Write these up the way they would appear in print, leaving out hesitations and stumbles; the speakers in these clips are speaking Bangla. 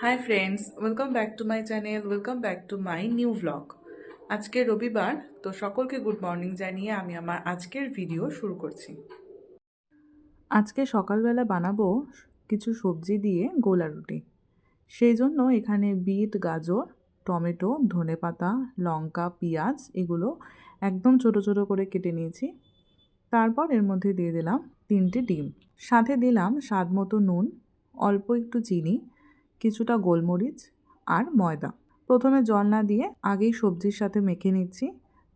Hi friends, welcome back to my channel, welcome back to my new blog. আজকে রবিবার, তো সকলকে গুড মর্নিং জানিয়ে আমি আমার আজকের ভিডিও শুরু করছি। আজকে সকালবেলা বানাবো কিছু সবজি দিয়ে গোলা রুটি। সেই জন্য এখানে বিট, গাজর, টমেটো, ধনেপাতা, লঙ্কা, পেঁয়াজ এগুলো একদম ছোট ছোট করে কেটে নিয়েছি। তারপর এর মধ্যে দিয়ে দিলাম 3টে ডিম, সাথে দিলাম স্বাদ মতো নুন, অল্প একটু চিনি, কিছুটা গোলমরিচ আর ময়দা। প্রথমে জল না দিয়ে আগেই সবজির সাথে মেখে নিচ্ছি।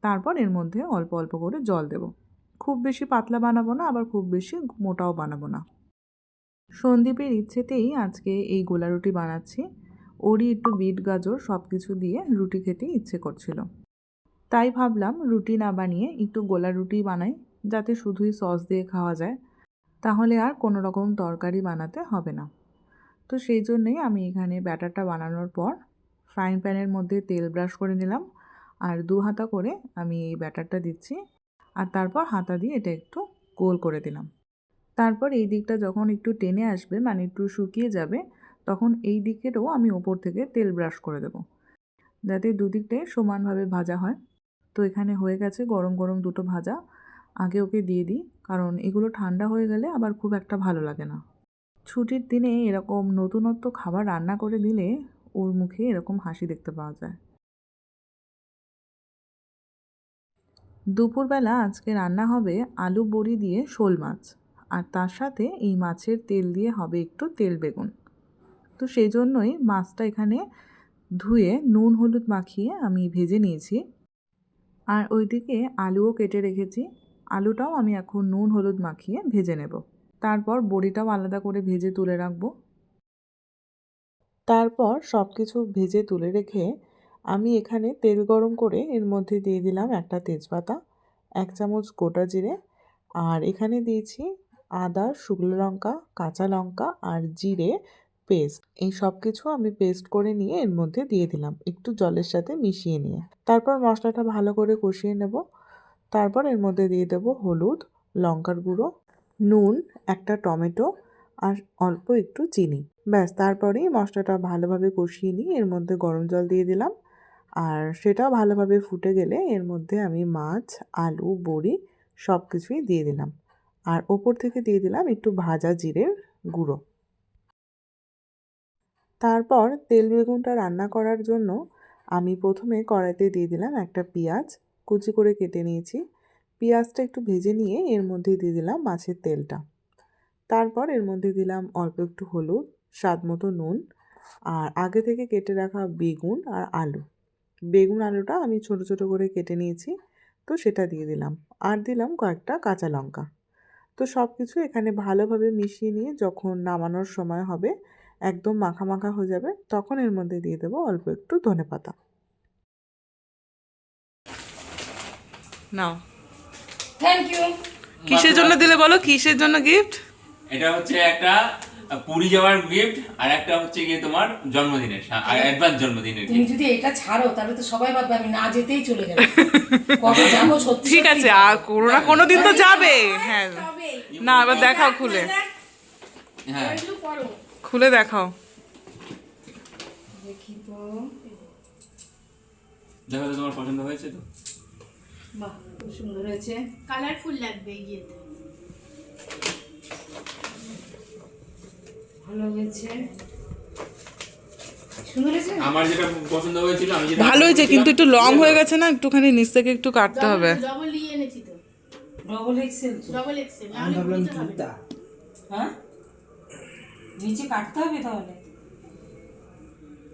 তারপর এর মধ্যে অল্প অল্প করে জল দেব। খুব বেশি পাতলা বানাবো না, আবার খুব বেশি মোটাও বানাবো না। সন্দীপের ইচ্ছেতেই আজকে এই গোলা রুটি বানাচ্ছি। ওরই একটু বিট, গাজর সব কিছু দিয়ে রুটি খেতে ইচ্ছে করছিল, তাই ভাবলাম রুটি না বানিয়ে একটু গোলা রুটি বানাই, যাতে শুধুই সস দিয়ে খাওয়া যায়, তাহলে আর কোনো রকম তরকারি বানাতে হবে না। তো সেই জন্যই আমি এখানে ব্যাটারটা বানানোর পর ফ্রাইং প্যানের মধ্যে তেল ব্রাশ করে নিলাম, আর 2 হাতা করে আমি এই ব্যাটারটা দিচ্ছি, আর তারপর হাতা দিয়ে এটা একটু গোল করে দিলাম। তারপর এই দিকটা যখন একটু টেনে আসবে, মানে একটু শুকিয়ে যাবে, তখন এই দিকেরও আমি ওপর থেকে তেল ব্রাশ করে দেব, যাতে দুদিকটাই সমানভাবে ভাজা হয়। তো এখানে হয়ে গেছে গরম গরম দুটো ভাজা। আগে ওকে দিয়ে দিই, কারণ এগুলো ঠান্ডা হয়ে গেলে আবার খুব একটা ভালো লাগে না। ছুটির দিনে এরকম নতুনত্ব খাবার রান্না করে দিলে ওর মুখে এরকম হাসি দেখতে পাওয়া যায়। দুপুরবেলা আজকে রান্না হবে আলু বড়ি দিয়ে শোল মাছ, আর তার সাথে এই মাছের তেল দিয়ে হবে একটু তেল বেগুন। তো সেই জন্যই মাছটা এখানে ধুয়ে নুন হলুদ মাখিয়ে আমি ভেজে নিয়েছি, আর ওইদিকে আলুও কেটে রেখেছি। আলুটাও আমি এখন নুন হলুদ মাখিয়ে ভেজে নেব। তারপর বড়িটাও আলাদা করে ভেজে তুলে রাখবো। তারপর সব কিছু ভেজে তুলে রেখে আমি এখানে তেল গরম করে এর মধ্যে দিয়ে দিলাম একটা তেজপাতা, 1 চামচ গোটা জিরে, আর এখানে দিয়েছি আদা, শুকনো লঙ্কা, কাঁচা লঙ্কা আর জিরে পেস্ট। এই সব কিছু আমি পেস্ট করে নিয়ে এর মধ্যে দিয়ে দিলাম, একটু জলের সাথে মিশিয়ে নিয়ে। তারপর মশলাটা ভালো করে কষিয়ে নেব। তারপর এর মধ্যে দিয়ে দেব হলুদ, লঙ্কার গুঁড়ো, নুন, একটা টমেটো আর অল্প একটু চিনি। ব্যাস, তারপরেই মশলাটা ভালোভাবে কষিয়ে নিয়ে এর মধ্যে গরম জল দিয়ে দিলাম, আর সেটাও ভালোভাবে ফুটে গেলে এর মধ্যে আমি মাছ, আলু, বড়ি সব কিছুই দিয়ে দিলাম, আর ওপর থেকে দিয়ে দিলাম একটু ভাজা জিরের গুঁড়ো। তারপর তেল বেগুনটা রান্না করার জন্য আমি প্রথমে কড়াইতে দিয়ে দিলাম একটা পেঁয়াজ, কুচি করে কেটে নিয়েছি। পেঁয়াজটা একটু ভেজে নিয়ে এর মধ্যে দিয়ে দিলাম মাছের তেলটা। তারপর এর মধ্যে দিলাম অল্প একটু হলুদ, স্বাদ মতো নুন, আর আগে থেকে কেটে রাখা বেগুন আর আলু। বেগুন আলুটা আমি ছোট ছোট করে কেটে নিয়েছি, তো সেটা দিয়ে দিলাম, আর দিলাম কয়েকটা কাঁচা লঙ্কা। তো সব কিছু এখানে ভালোভাবে মিশিয়ে নিয়ে যখন নামানোর সময় হবে, একদম মাখা মাখা হয়ে যাবে, তখন এর মধ্যে দিয়ে দেবো অল্প একটু ধনেপাতা। নাও, থ্যাংক ইউ। কিসের জন্য দিলে বলো, কিসের জন্য গিফট? এটা হচ্ছে একটা পুরী যাওয়ার গিফট, আর একটা হচ্ছে গিয়ে তোমার জন্মদিনের অ্যাডভান্স জন্মদিনের তুমি gift। যদি এটা ছাড়ো তাহলে তো সবাই ভাববে আমি না যেতেই চলে গেলাম। কবে যাবো সত্যি ঠিক আছে, আর কোনো না কোনো দিন তো যাবে। হ্যাঁ, না এবার দেখাও খুলে, হ্যাঁ, খুলে দেখাও। দেখি তো। দেখো তো তোমার পছন্দ হয়েছে তো? বাহ, খুব সুন্দর হয়েছে। কালারফুল লাগবে ইয়েতে। ভালো হয়েছে, সুন্দর হয়েছে। আমার যেটা পছন্দ হয়েছিল, আমি যেটা ভালো হয়েছে, কিন্তু একটু লং হয়ে গেছে না, একটুখানি নিচ থেকে একটু কাটতে হবে। ডবল ইয়ে এনেছি তো, ডবল এক্সেল তো। ডবল এক্সেল না আমি হলে ভাবলাম বুঝতে হবে না। জুতা। হ্যাঁ, নিচে কাটতে হবে তাহলে।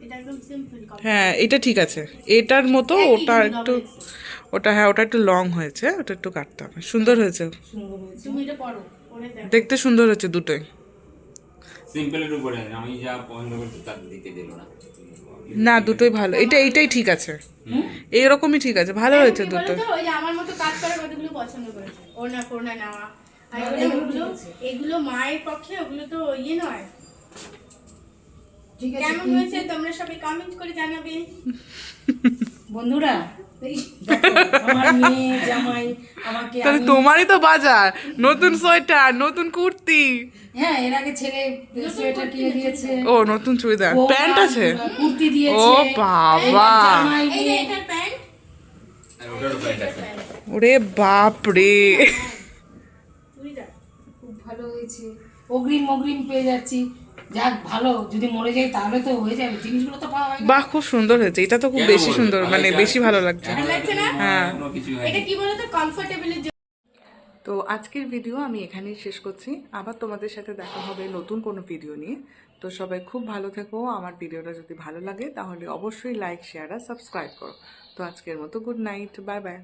এটা একদম সিম্পল হ্যাঁ, এটা ঠিক আছে, এটার মতো ওটা একটু, ওটা হ্যাঁ ওটা একটু লং হয়েছে, ওটা একটু কাটতে হবে। সুন্দর হয়েছে, সুন্দর হয়েছে। তুমি এটা পড়ো, পড়ে দেখো। দেখতে সুন্দর হয়েছে দুটোই। সিম্পলের উপরে আমি যা পছন্দ করছি তার দিকে দিল না। না, দুটোই ভালো, এইটাই ঠিক আছে, এইরকমই ঠিক আছে, ভালো হয়েছে কি বলো দুটোই। তো, ওই যে আমার মতো কাজ করা কতগুলো পছন্দ করেছে, ওড়না ফোড়না নেওয়া, আর এগুলো মায়ের পক্ষে ওগুলো তো ইয়ে নয়। ঠিক আছে, কেমন হয়েছে তোমরা সবাই কমেন্ট করে জানাবে। বন্ধুরা এই দেখো, আমার মেয়ে জামাই আমাকে তাহলে তোমারই তো বাজার, নতুন সোয়েটার, নতুন কুর্তি, হ্যাঁ এর আগে ছেলে সোয়েটার কিনে দিয়েছে, ও নতুন চুড়িদার, বৌমা প্যান্ট আছে। কুর্তি ও দিয়েছে, বাবা, জামাই এই যে মেয়ে এটার প্যান্ট, আর ওটারও প্যান্ট আছে। ওরে বাপ রে। চুড়িদার। খুব ভালো হয়েছে, অগ্রিম পেয়ে যাচ্ছি। যাক ভালো, যদি মরে যাই তাহলে তো হয়ে যাবে, জিনিসগুলো তো পাওয়া হয় না। বাহ, খুব সুন্দর হয়েছে, এটা তো খুব কেন বেশি বলবো? সুন্দর, মানে এটা- বেশি ভালো লাগছে। এখন লাগছে না? হ্যাঁ। কোনো কিছু এটা হয়নি। কি বলতো, কমফোর্টেবলের জন্য। তো আজকের ভিডিও আমি এখানেই শেষ করছি, আবার তোমাদের সাথে দেখা হবে নতুন কোনো ভিডিও নিয়ে। তো সবাই খুব ভালো থেকো, আমার ভিডিওটা যদি ভালো লাগে তাহলে অবশ্যই লাইক, শেয়ার আর সাবস্ক্রাইব করো। তো আজকের মতো গুড নাইট, বাই বাই।